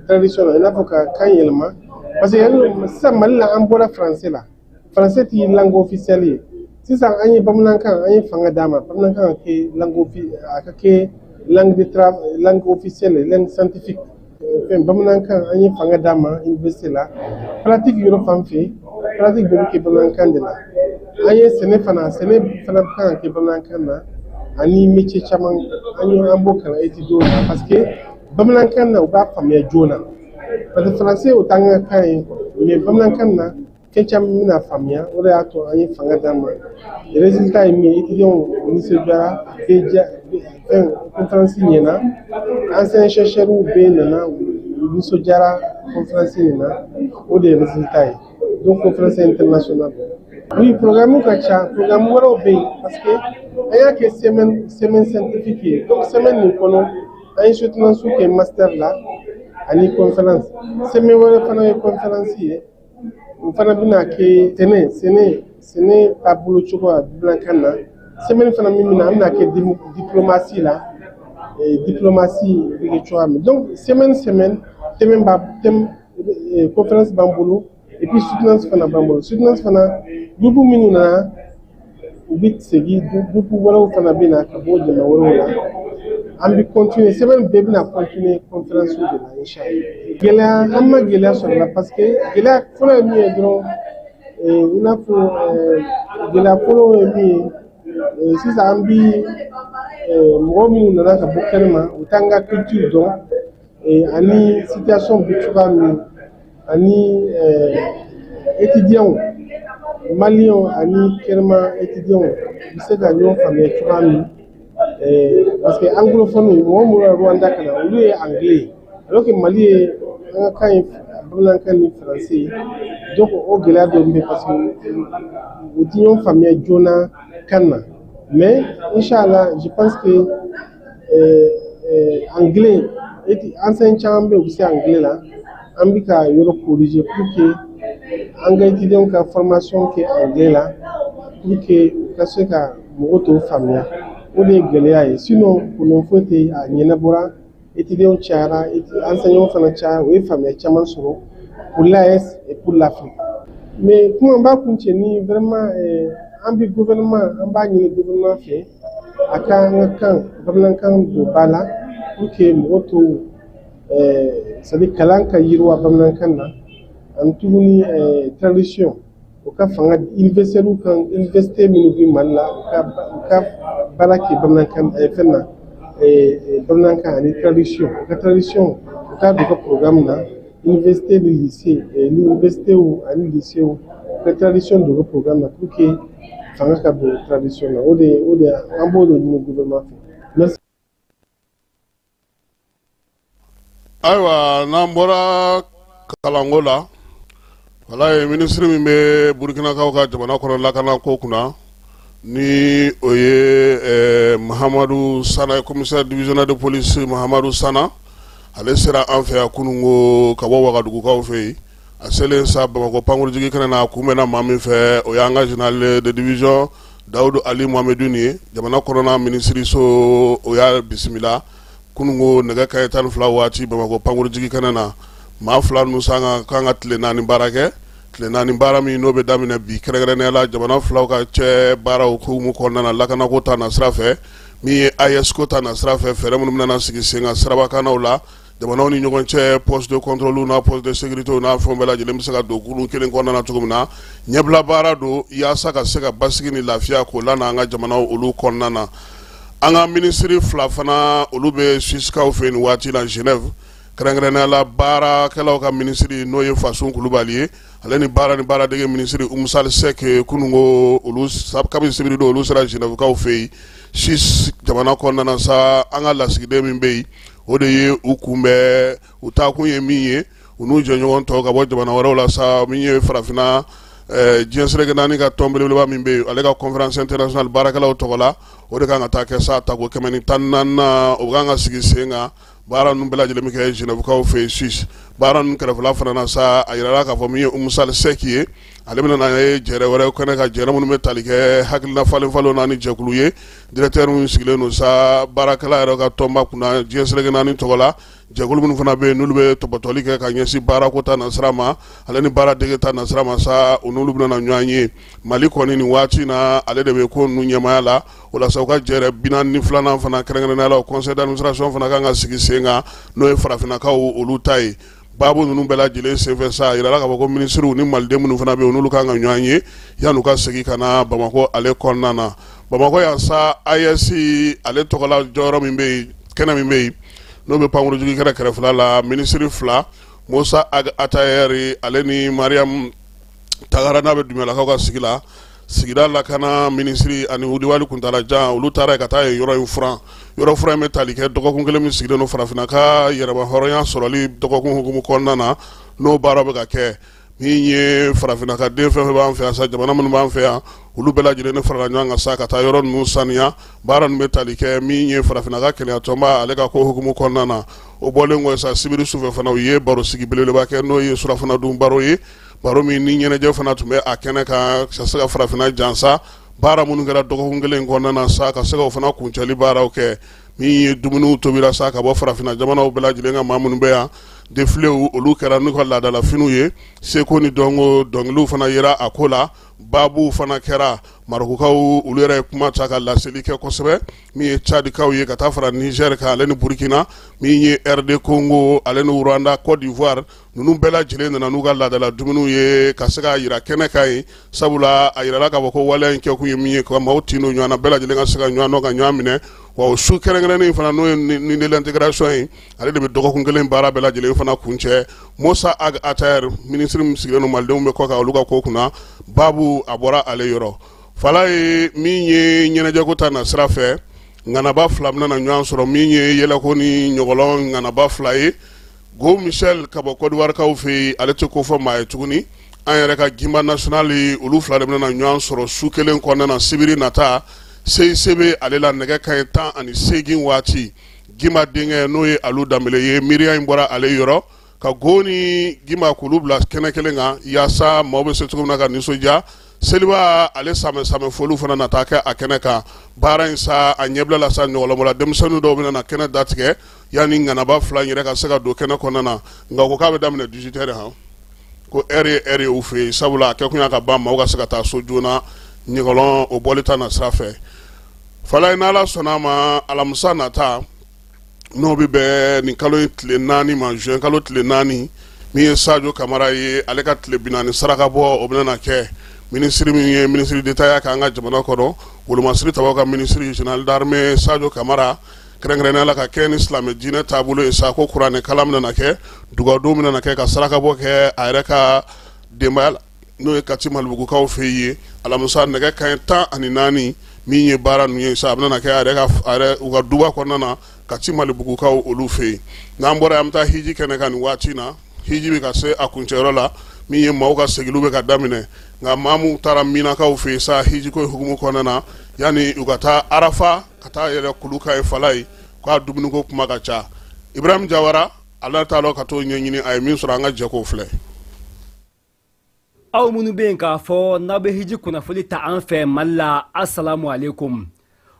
traditionnelle i n'a fɔ ka kan yɛlɛma parce que sisan Mali la an bɔra français la français tɛ langue officielle ye sisan an ye bamanankan an ye fanga d'a ma bamanankan ka kɛ langue de travail langue officielle langue scientifique fɛn bamanankan an ye fanga d'a ma université la pratique yɔrɔ fan fɛ pratique bɛɛ bɛ kɛ bamanankan de la an ye sɛnɛ fana kan ka kɛ bamanankan na ani métier caman an b'o kalan étudier la parce que bamanankan na u b'a faamuya joona parce que français o t'an ka kan ye mais bamanankan na fɛn caman bɛna faamuya o de y'a to an ye fanga d'a ma résultat ye min ye étudiants nisɔndiyara fɛn conférence ɲɛna ancien chercheurs bɛɛ nana u nisɔndiyara conférence nin na o de ye résultat ye donc conférence internationale oui programme ka ca programme wɛrɛw bɛ yen parce que an y'a kɛ semaine scientifique ye donc semaine nin kɔnɔ an ye soutenance kɛ master la ani conférence semaine wɛrɛ fana ye conférence ye o fana bɛna kɛ sɛnɛ taabolo cogoya bamanankan na semaine fana min bɛna an bɛna kɛ diplomatie la diplomatie bɛ kɛ cogoya min donc semaine conférence b'an bolo et puis soutenance fana b'an bolo soutenance fana groupe minnu nana u bɛ segin groupe wɛrɛw fana bɛ na ka bɔ jamana wɛrɛw la an bɛ continuer semaine bɛɛ bɛna continuer conférence de la inchallah gɛlɛya an ma gɛlɛya sɔrɔ la parce que gɛlɛya fɔlɔ ye min ye dɔrɔn i n'a fɔ gɛlɛya fɔlɔ ye min ye sisan an bɛ mɔgɔ minnu nana ka bɔ kɛnɛma u t'an ka culture dɔn ani situation bɛ cogoya min ani étudiants maliens ani kɛnɛma étudiants bɛ se ka ɲɔgɔn faamuya cogoya min parce que anglophone mɔgɔ minnu bɛ Rwanda ka na olu ye anglais alors que Mali ye an ka kan ye bamanankan ni français donc o gɛlɛya dɔ bɛ parce que u ti ɲɔgɔn faamuya joona kan na mais inchallah je pense que anglais enseignant caman bɛ u bɛ se anglais la an bɛ ka yɔrɔ corriger pour que an ka étudiants ka formation kɛ anglais la pour que u ka se ka mɔgɔw tɔw faamuya o de ye gɛlɛya ye sinon problème foyi tɛ a ɲɛnabɔra étudiants cayara enseignants fana cayara o ye faamuya caman sɔrɔ pour l'AES et pour l'Afrique mais kuma n b'a kuncɛ ni vraiment an bɛ gouvernement an b'a ɲini gouvernement fɛ a ka an ka kan bamanankan don ba la pour que mɔgɔw tɔw c'est-à-dire kalan ka yiriwa bamanankan na ani tuguni tradition o ka fanga universitaires kan université minnu bɛ Mali la u ka baara kɛ bamanankan fɛn na bamanankan ani tradition u ka tradition u ka don u ka programme na université ni lycée l'université ani lycée u ka tradition don u ka programme na pour que fanga ka don tradition na o de an b'o de ɲini gouvernement fɛ. Merci. Ayiwa n'an bɔra kalanko la wala ye ministre min bɛ Burkinakaw ka jamana kɔnɔ lakana ko kunna ni o ye Mahamadu Sana commissaire divisionnaire de police Mahamadu Sana ale sera an fɛ yan kunungo ka bɔ Wagadugukaw fɛ yen a selen sa Bamakɔ pankurujigi kɛnɛ na a kunbɛnna maa min fɛ o y'an ka général de division Dawudu Ali Muhamɛdu nin ye jamana kɔnɔna ministre so o y'a bisimila kunungo nɛgɛ kanɲɛ 12 waati Bamakɔ pankurujigi kɛnɛ na maa 2 ninnu sanga kan ka tile 4 baara kɛ tile 4 baara min n'o bɛ daminɛ bi kɛrɛnkɛrɛnnenya la jamana 2 ka cɛ baaraw hukumu kɔnɔna na lakanako ta na sira fɛ min ye AES ko ta na sira fɛ fɛɛrɛ minnu bɛna sigi sen kan sirabakannaw la jamanaw ni ɲɔgɔn cɛ poste de contrôle n'a poste de sécurité n'a fɛnw bɛɛ lajɛlen bɛ se ka don kurun kelen kɔnɔna na cogo min na ɲɛbila baara don yaasa ka se ka basigi ni lafiya k'o lana an ka jamanaw olu kɔnɔna na an ka ministre 2 fana olu bɛ Suissekaw fɛ nin waati la Genève kɛrɛnkɛrɛnnenya la baarakɛlaw ka ministre n'o ye Fasun Kulubali ye ale ni baaradege ministre Umusal Sek kunungo olu kabini sibiri don olu sera Genèvekaw fɛ yen Suisse jamana kɔnɔna na sa an ka lasigiden min bɛ yen o de ye u kunbɛn u taakun ye min ye u n'u jɛɲɔgɔn tɔw ka bɔ jamana wɛrɛw la sa min ye farafinna diɲɛ seleke naani ka tɔn belebeleba min bɛ yen ale ka conférence internationale baarakɛlaw tɔgɔ la o de kan ka taa kɛ sa tako 114 na o kan ka sigi sen kan baara ninnu bɛɛ lajɛlen bɛ kɛ Genèvekaw fɛ yen Suisse baara ninnu kɛrɛfɛla fana na sa a yirala k'a fɔ min ye Umusal Sek ye ale bɛna ye jɛrɛ wɛrɛ kɛnɛ ka jɛrɛ minnu bɛ tali kɛ hakilina falen-falenw na ni jɛkulu ye directeur minnu sigilen don sa baarakɛla yɛrɛ ka tɔnba kunna diɲɛ seleke naani tɔgɔ la jɛkulu minnu fana bɛ yen n'olu bɛ tɔbɔtɔli kɛ ka ɲɛsin baarako ta nasira ma ale ni baaradege ta nasira ma sa o n'olu bɛna ɲɔgɔn ye Mali kɔni nin waati na ale de bɛ ko ninnu ɲɛmaya la o la sa u ka jɛrɛ 42 fana kɛrɛnkɛrɛnnenya la o conseil d'administration fana kan ka sigi sen kan n'o ye farafinnakaw olu ta ye baabu ninnu bɛɛ lajɛlen senfɛ sa yirala k'a fɔ ko ministres ni maliden minnu fana bɛ yen n'olu kan ka ɲɔgɔn ye yan'u ka segin ka na Bamakɔ ale kɔnɔna na Bamakɔ yan sa AES ale tɔgɔla jɔyɔrɔ min bɛ yen kɛnɛ min bɛ yen n'o bɛ pankurujigi kɛrɛfɛla la ministre 2 Musa Atayɛri ale ni Mariam Tagara n'a bɛ Dumɛlakaw ka sigi la sigida lakana ministre ani Udiwali Kuntalajan olu taara ka taa yen yɔrɔ in furan yɔrɔ furan bɛ tali kɛ dɔgɔkun kelen min sigilen don farafinna ka yɛrɛma hɔrɔnya sɔrɔli dɔgɔkun hukumu kɔnɔna na n'o baara bɛ ka kɛ min ye farafinna ka den fɛn fɛn b'an fɛ yan sa jamana minnu b'an fɛ yan olu bɛɛ lajɛlen ne farala ɲɔgɔn kan sa ka taa yɔrɔ ninnu saniya baara ninnu bɛ tali kɛ min ye farafinna ka kɛnɛyatɔnba ale ka ko hukumu kɔnɔna na o bɔlen kɔ sa sibiri sufɛ fana u ye baro sigi belebeleba kɛ n'o ye surafana dun baro ye baro min ni ɲɛnajɛ fana tun bɛ a kɛnɛ kan ka se ka farafinna jansa baara minnu kɛra dɔgɔkun kelen kɔnɔna na sa ka se ka o fana kuncɛli baaraw kɛ min ye dumuniw tobira sa ka bɔ farafinna jamanaw bɛɛ lajɛlen ka maa minnu bɛ yan defilew olu kɛra n'u ka laadalafiniw ye seko ni dɔnko dɔnkiliw fana yera a ko la baabuw fana kɛra marokukaw olu yɛrɛ ye kuma ta ka laseli kɛ kosɛbɛ min ye Tchadikaw ye ka taa fara Niger kan ale ni Burkina min ye RD Congo ale ni Rwanda Côte d'Ivoire ninnu bɛɛ lajɛlen nana n'u ka laadala dumuniw ye ka se ka yira kɛnɛ kan ye sabula a yirala k'a fɔ ko waleya in kɛkun ye min ye ka maaw tin n'o ɲɔgɔn na bɛɛ lajɛlen ka se ka ɲɔgɔn dɔn ka ɲɔgɔn minɛ wa o su kɛrɛnkɛrɛnnen fana n'o ye ni de l'intégration ye ale de bɛ dɔgɔkun kelen baara bɛɛ lajɛlen fana kuncɛ Musa Atayɛri ministre min sigilen don malidenw bɛ kɔ kan olu ka ko kunna baabu a bɔra ale yɔrɔ fala ye min ye ɲɛnajɛko ta na sira fɛ ŋanaba 2 bɛna ɲɔgɔn sɔrɔ min ye yɛlɛko ni ɲɔgɔlɔn ŋanaba 2 ye go Michel ka bɔ Côte d'Ivoire kaw fɛ ale tɛ ko fɔ maa ye tuguni an yɛrɛ ka gimba national olu fila de bɛna ɲɔgɔn sɔrɔ su kelen kɔnɔna na sibiri nata CICB ale la nɛgɛ kanɲɛ 18 waati gimba denkɛ n'o ye alu danbele ye miiriya in bɔra ale yɔrɔ ka go ni gimba k'olu bila kɛnɛ kelen kan yaasa maaw bɛ se cogo min na ka nisɔndiya seliba ale samɛ foliw fana nata kɛ a kɛnɛ kan baara in sa a ɲɛbila la sa ɲɔgɔnlɔmɔla denmisɛnninw dɔw bɛna na kɛnɛ datigɛ yanni ŋanaba fila in yɛrɛ ka se ka don kɛnɛ kɔnɔna na nka ko k'a bɛ daminɛ 18 heures han ko heure ye u fɛ yen sabula a kɛ kun y'a ka ban maaw ka se ka taa so joona ɲɛgɔlɔn o bɔli ta na sira fɛ fala in n'ala sɔnna a ma alamisa nata n'o bɛ bɛn nin kalo in tile 4 ma juin kalo tile 4 min ye Sadio Kamara ye ale ka tile 40 saraka bɔ o bɛna na kɛ ministre min ye ministre d'État ya k'an ka jamana kɔnɔ wolomasiri tabaw ka ministre général d'armée Sadio Kamara kɛrɛnkɛrɛnnenya la ka kɛ ni silamɛ diinɛ taabolo ye sa ko kuranɛ kalan bɛna na kɛ dugawu bɛna na kɛ ka saraka bɔ kɛ a yɛrɛ ka denbaya la n'o ye Kati Malibugukaw fɛ ye alamisa nɛgɛ kanɲɛ 14 min ye baara ninnu ye sa a bɛna na kɛ a yɛrɛ u ka duba kɔnɔna na Kati Malibugukaw olu fɛ yen n'an bɔra an bɛ taa hiji kɛnɛ kan nin waati na hiji bɛ ka se a kuncɛyɔrɔ la min ye maaw ka segiliw bɛ ka daminɛ nka maa mun taara minakaw fɛ yen sa hiji ko hukumu kɔnɔna na yanni u ka taa arafa ka taa yɛrɛ kulu ka ye fala ye k'a dumuniko kuma ka ca Ibrahim Jawara ala t'a dɔn ka t'o ɲɛɲini a ye min sɔrɔ an ka jɛko filɛ. aw minnu bɛ yen k'a fɔ n'aw bɛ hiji kunnafoni ta an fɛ Mali la asalamu alaikum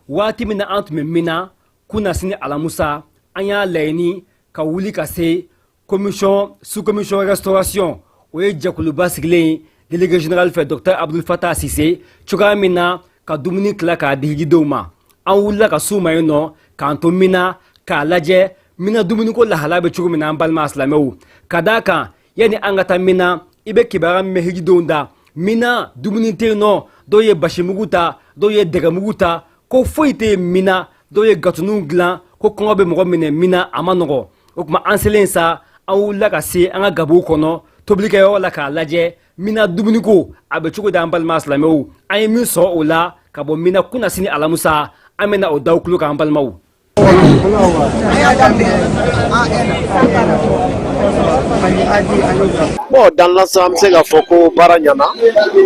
waati min na an tun bɛ min na kunna sini alamusa an y'a laɲini ka wuli ka se commission sous-commission restauration o ye jɛkuluba sigilen délégué général fɛ Dr Abdul Fatah Sise cogoya min na ka dumuni tila k'a di hijidenw ma an wulila ka s'u ma yen nɔ k'an to min na k'a lajɛ min na dumuniko lahala bɛ cogo min na an balima silamɛw ka d'a kan yanni an ka taa min na i bɛ kibaruya min bɛ hijidenw da min na dumuni tɛ yen nɔ dɔw ye basimugu ta dɔw ye dɛgɛmugu ta ko foyi tɛ yen min na dɔw ye gatoninw dilan ko kɔngɔ bɛ mɔgɔ minɛ min na a ma nɔgɔ o tuma an selen sa an wulila ka se an ka gabuw kɔnɔ tobilikɛyɔrɔ la k'a lajɛ mina dumuniko a bɛ cogo di an balima silamɛw an ye min sɔrɔ o la ka bɔ mina kunna sini alamusa an bɛna o daw kulo k'an balimaw. Bon, dans l'ensemble, c'est la Foko Baranyana,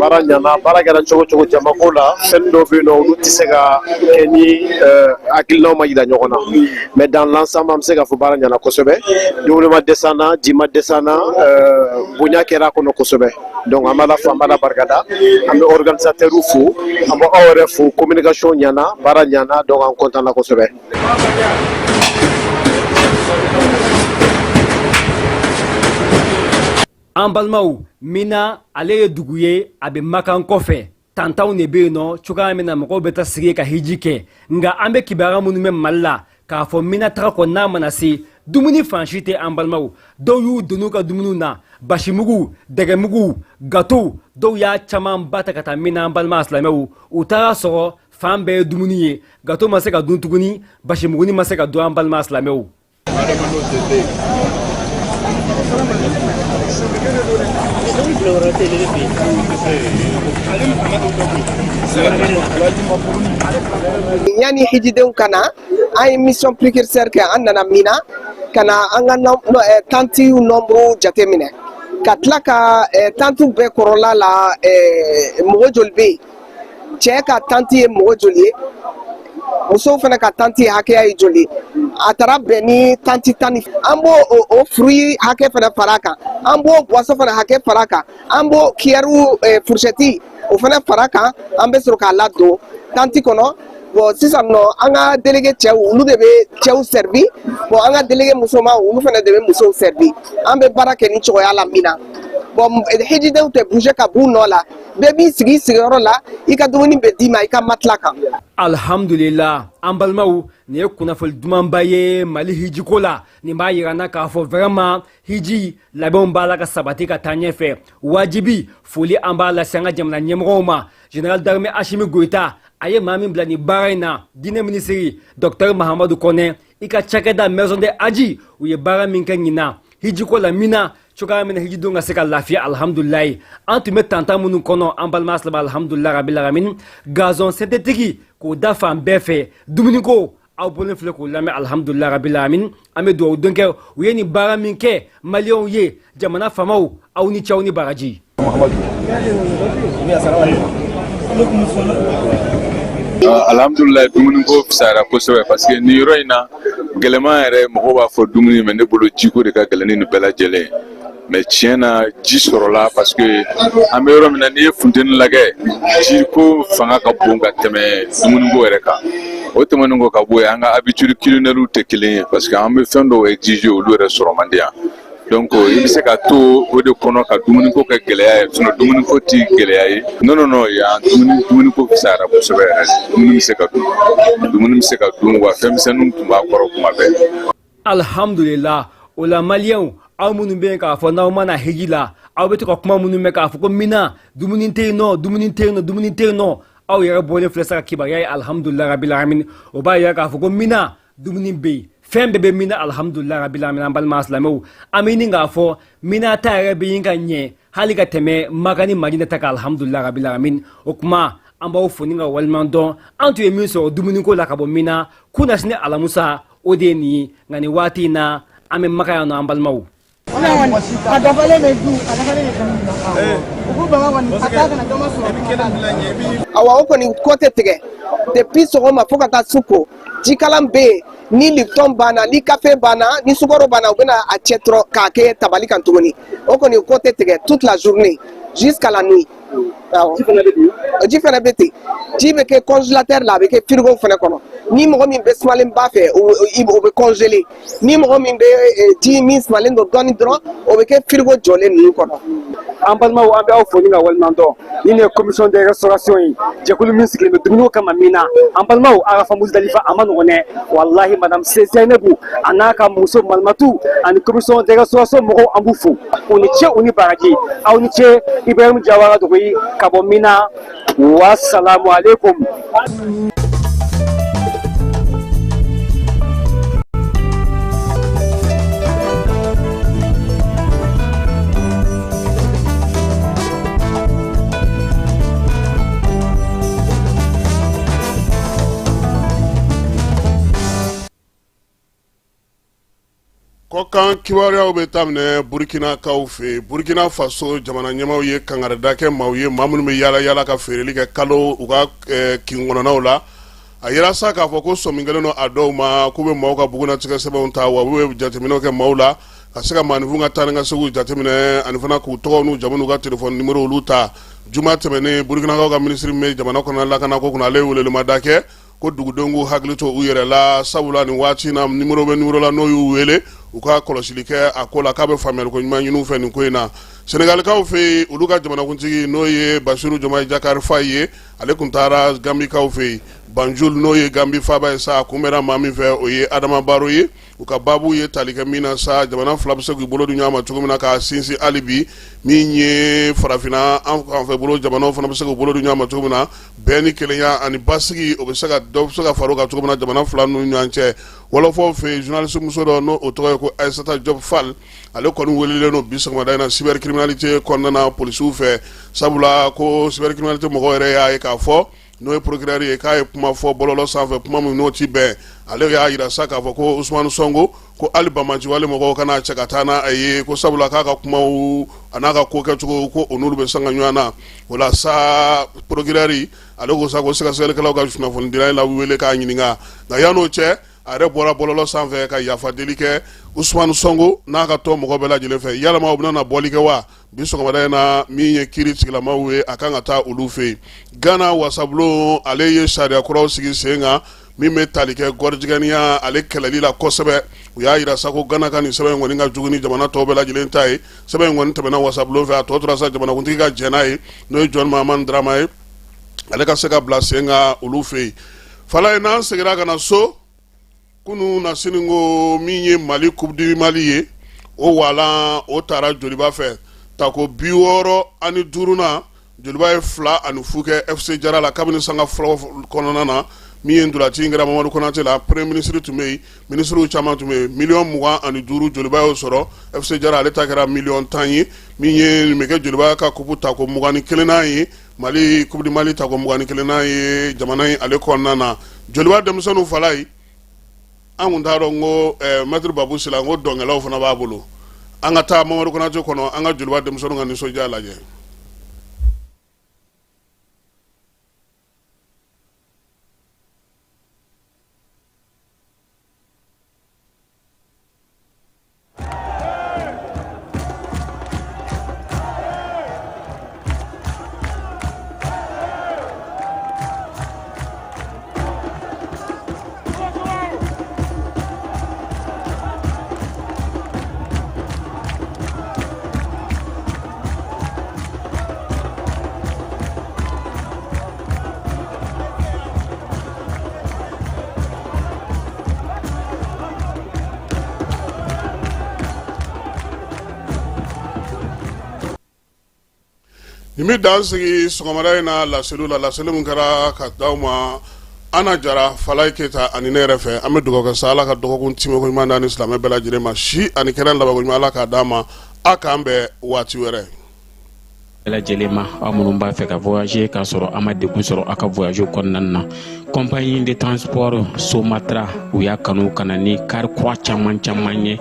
baara kɛra cogo cogo jamako la, fɛn dɔ bɛ yen nɔ olu tɛ se ka kɛ ni hakilinaw ma yira ɲɔgɔn na. Mais dans l'ensemble, an bɛ se ka fɔ baara ɲana kosɛbɛ. Dumuni ma dɛsɛ an na, ji ma dɛsɛ an na, bonya kɛra a kɔnɔ kosɛbɛ. Donc an b'a la fo, an b'a la barikada, an bɛ organisateurs fo, an bɛ aw yɛrɛ fo, communication ɲana, baara ɲana, donc an content na kosɛbɛ. An balimaw mina ale ye dugu ye a bɛ makan kɔfɛ tantanw de bɛ yen nɔ cogoya min na mɔgɔw bɛ taa sigi ka hiji kɛ nka an bɛ kibaruya minnu bɛ Mali la k'a fɔ mina taga kɔ n'a mana se dumuni fan si tɛ an balimaw dɔw y'u donn'u ka dumuniw na basimugu dɛgɛmugu gato dɔw y'a caman ba ta ka taa mina an balima silamɛw u taara sɔrɔ fan bɛɛ ye dumuni ye gato ma se ka dun tuguni basimuguni ma se ka dun an balima silamɛw. Yani hijidenw kana an ye mission précurseur kɛ an nana mina kana an ka tantiw nombre jateminɛ ka tila ka tantiw bɛɛ kɔrɔla la mɔgɔ joli bɛ yen cɛ ka tanti ye mɔgɔ joli ye musow fana ka tanti hakɛya ye joli a taara bɛn ni tanti 10 an b'o o fruit hakɛ fana fara kan an b'o boisson fana hakɛ fara kan an b'o cuillère fourchette o fana fara kan an bɛ sɔrɔ k'a ladon tanti kɔnɔ bon sisan nɔ an ka délégué cɛw olu de bɛ cɛw servi bon an ka délégué musoman olu fana de bɛ musow servi an bɛ baara kɛ ni cogoya la min na bon hijidenw tɛ bouger ka b'u nɔ la bɛɛ b'i sigi sigiyɔrɔ la i ka dumuni bɛ d'i ma i ka matila kan. Alhamdulillah an balimaw nin ye kunnafoni dumanba ye Mali hijiko la nin b'a yira n na k'a fɔ vraiment hiji labɛnw b'a la ka sabati ka taa ɲɛfɛ wajibi foli an b'a lase an ka jamana ɲɛmɔgɔw ma général d'armée Asimi Goïta a ye maa min bila nin baara in na diinɛ minisiri Dr Mahamadu Kɔnɛ i ka cakɛda maison de Aji u ye baara min kɛ ɲinan hijiko la mina cogoya min na hijidenw ka se ka lafiya alhamdulilayi an tun bɛ tantan minnu kɔnɔ an balima silamɛ alhamdulilayi rabil alamin gazon synthétique k'o da fan bɛɛ fɛ dumuniko aw bolen filɛ k'o lamɛn alhamdulilahi rabil alamin an bɛ dugawu don kɛ u ye nin baara min kɛ maliyɛnw ye jamana faamaw aw ni cɛw ni baraji. Alhamdulillah dumuni ko fisayara kosɛbɛ parce que nin yɔrɔ in na gɛlɛman yɛrɛ mɔgɔw b'a fɔ dumuni mais ne bolo jiko de ka gɛlɛn ni nin bɛɛ lajɛlen mais tiɲɛ na ji sɔrɔla parce que an bɛ yɔrɔ min na n'i ye funteni lajɛ ji ko fanga ka bon ka tɛmɛ dumuni ko yɛrɛ kan o tɛmɛnen ko ka bɔ yen an ka habitude culinaires tɛ kelen ye parce que an bɛ fɛn dɔw exiger olu yɛrɛ sɔrɔ man di yan donc i bɛ se ka to o de kɔnɔ ka dumuni ko kɛ gɛlɛya ye sinon dumuni ko tɛ gɛlɛya ye non yan dumuni ko fisayara kosɛbɛ yɛrɛ dumuni bɛ se ka dun wa fɛn misɛnninw tun b'a kɔrɔ kuma bɛɛ. Alhamdulillah o la maliyɛnw aw minnu bɛ yen k'a fɔ n'aw mana hiji la aw bɛ to ka kuma minnu mɛn k'a fɔ ko mina dumuni tɛ yen nɔ dumuni tɛ yen nɔ dumuni tɛ yen nɔ aw yɛrɛ bɔlen filɛ sa ka kibaruya ye alhamdulilahi rabil alamin o b'a yira k'a fɔ ko mina dumuni bɛ yen fɛn bɛɛ bɛ mina alhamdulilahi rabil alamin an balima silamɛw an bɛ ɲini k'a fɔ mina ta yɛrɛ bɛ yen ka ɲɛ hali ka tɛmɛ Maka ni Madina ta kan alhamdulilahi rabil alamin o kuma an b'aw fo ni ka waliɲuman dɔn an tun ye min sɔrɔ dumuni ko la ka bɔ mina kuna sini alamusa o de ye nin ye nka nin waati in na an bɛ Maka yan nɔ an balimaw. Awa o kɔni ko tɛ tigɛ depuis sɔgɔma fo ka taa su ko jikalan bɛ yen ni Lipton banna ni café banna ni sukaro banna u bɛna a cɛ dɔrɔn k'a kɛ tabali kan tuguni o kɔni ko tɛ tigɛ toute la journée jusqu'à la nuit. Ji fana bɛ ten ji bɛ kɛ congélateur la a bɛ kɛ frigo fana kɔnɔ ni mɔgɔ min bɛ sumalen ba fɛ o bɛ congelé ni mɔgɔ min bɛ ji min sumalen don dɔɔni dɔrɔn o bɛ kɛ frigo jɔlen ninnu kɔnɔ. An balimaw an bɛ aw fo ni ka waliɲuman dɔn ni nin ye commission de restauration ye jɛkulu min sigilen bɛ dumuni kama min na an balimaw a ka fɔ Muzdalifa a ma nɔgɔn dɛ walahi madame Zeinabu a n'a ka muso Malimatu ani commission de restauration mɔgɔw an b'u fo u ni ce u ni baraji aw ni ce Ibrahim Jawara Dogoyi ka bɔ Mina wassalamu alaikum. Kɔkan kibaruyaw bɛ daminɛ Burkina kaw fɛ Burkina Faso jamana ɲɛmaaw ye kangarida kɛ maaw ye maa minnu bɛ yaala yaala ka feereli kɛ kalo u ka kin kɔnɔnaw la a yira sa k'a fɔ ko sɔmi kelen don a dɔw ma k'u bɛ maaw ka bugunatigɛ sɛbɛnw ta wa u bɛ jateminɛw kɛ maaw la ka se ka maanifin ka taa ni ka segiw jateminɛ ani fana k'u tɔgɔ n'u jamu n'u ka telefɔni nimero olu ta juma tɛmɛnen Burkinakaw ka minisiri min bɛ jamana kɔnɔ lakana ko kunna ale ye welelemada kɛ ko dugudenw k'u hakili to u yɛrɛ la sabula nin waati na nimero bɛ nimero la n'o y'u wele u ka kɔlɔsili kɛ a ko la k'a bɛ faamuyali ko ɲuman ɲini u fɛ nin ko in na Senegalikaw fɛ yen olu ka jamanakuntigi n'o ye Basiru Jomayi Jakari Fayi ye ale kun taara Gambikaw fɛ yen Banjul n'o ye Gambi faaba ye sa a kunbɛnna maa min fɛ o ye Adama Baro ye u ka baabu ye tali kɛ min na sa jamana fila bɛ se k'u bolo di ɲɔgɔn ma cogo min na k'a sinsin hali bi min ye farafinna an fɛ bolo jamanaw fana bɛ se k'u bolo di ɲɔgɔn ma cogo min na bɛɛ ni kelenya ani basigi o bɛ se ka dɔ bɛ se ka fara o kan cogo min na jamana fila ninnu ɲɔgɔn cɛ wɔlɔfɔw fɛ yen journaliste muso dɔ n'o o tɔgɔ ye ko Aissata Diop Fall ale kɔni welelen don bi sɔgɔmada in na cybercriminalité kɔnɔna na polisiw fɛ sabula ko cybercriminalité mɔgɔw yɛrɛ y'a ye k'a fɔ n'o ye procureur ye k'a ye kuma fɔ bɔlɔlɔ sanfɛ kuma min n'o ti bɛn ale y'a yira sa k'a fɔ ko Ousmane Sonko ko hali Bamaji wale mɔgɔw kana cɛ ka taa n'a ye ko sabula k'a ka kumaw a n'a ka ko kɛcogo ko o n'olu bɛ sanga ɲɔgɔn na o la sa procureur ale ko sa ko sɛgɛsɛgɛlikɛlaw ka kunnafonidilayi la wele k'a ɲininka nka yan'o cɛ a yɛrɛ bɔra bɔlɔlɔ sanfɛ ka yafa deli kɛ Ousmane Sonko n'a ka tɔn mɔgɔ bɛɛ lajɛlen fɛ yalama u bɛna bɔli kɛ wa bi sɔgɔmada in na min ye kiiri sigilamaw ye a kan ka taa olu fɛ yen Ghana wasabulon ale ye sariya kuraw sigi sen kan min bɛ tali kɛ gɔrijigɛniya ale kɛlɛli la kosɛbɛ u y'a yira sa ko Ghana ka nin sɛbɛn in kɔni ka jugu ni jamana tɔw bɛɛ lajɛlen ta ye sɛbɛn in kɔni tɛmɛna wasabulon fɛ a tɔ tora sa jamanakuntigi ka jɛn n'a ye n'o ye John Mahama Dramane ye ale ka se ka bila sen kan olu fɛ yen fala ye n'an seginna ka na so kunu na siningo min ye Mali Coupe du Mali ye o wala o taara Joliba fɛ tako 65 na Joliba ye 2-0 kɛ FC Jara la kabini sanga fɔlɔ kɔnɔna na min ye ndolati ngara Mamadu Konate la premier ministre tun bɛ yen ministre caman tun bɛ yen 25 Joliba y'o sɔrɔ FC Jara ale ta kɛra 10 ye min ye nin bɛ kɛ Joliba ka coupe tako 21 ye Mali Coupe du Mali tako 21 ye jamana in ale kɔnɔna na Joliba denmisɛnninw fala ye an kun t'a dɔn n ko maître babu sila n ko dɔnkɛlaw fana b'a bolo an ka taa Mamadu Konate kɔnɔ an ka joliba denmisɛnninw ka nisɔndiya lajɛ. Nimi dan sigi sɔgɔmada in na laseliw la laseli min kɛra ka d'aw ma Ana Jara Falaye Keyita ani ne yɛrɛ fɛ an bɛ dugawu kɛ sa Ala ka dɔgɔkun timiko ɲuman da ni silamɛ bɛɛ lajɛlen ma si ani kɛnɛ labanko ɲuman Ala k'a d'a ma a k'an bɛn waati wɛrɛ. bɛɛ lajɛlen ma aw minnu b'a fɛ ka voyager k'a sɔrɔ a ma degun sɔrɔ a ka voyage kɔnɔna na compagnie de transport Somatra u y'a kanu ka na ni kari kura caman ye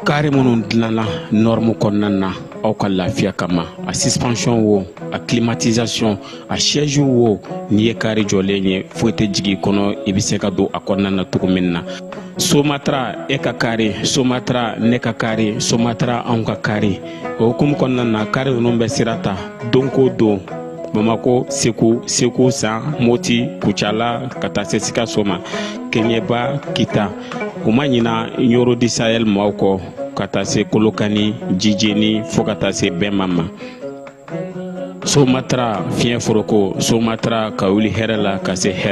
kari minnu dilanna norme kɔnɔna na aw ka lafiya kama a suspension wo a climatisation a siège wo n'i ye kari jɔlen ye foyi tɛ jigin kɔnɔ i bɛ se ka don a kɔnɔna na cogo min na Somatra e ka kari Somatra ne ka kari Somatra anw ka kari o hukumu kɔnɔna na kari ninnu bɛ sira ta don ko don Bamako Segu San Moti Kucala ka taa se Sikaso ma Keɲeba Kita u ma ɲina Yoro di Sahel maaw kɔ ka taa se Kolokani Jijeni fo ka taa se Bɛnma ma Somatra fiɲɛ foroko Somatra ka wuli hɛrɛ la ka se hɛrɛ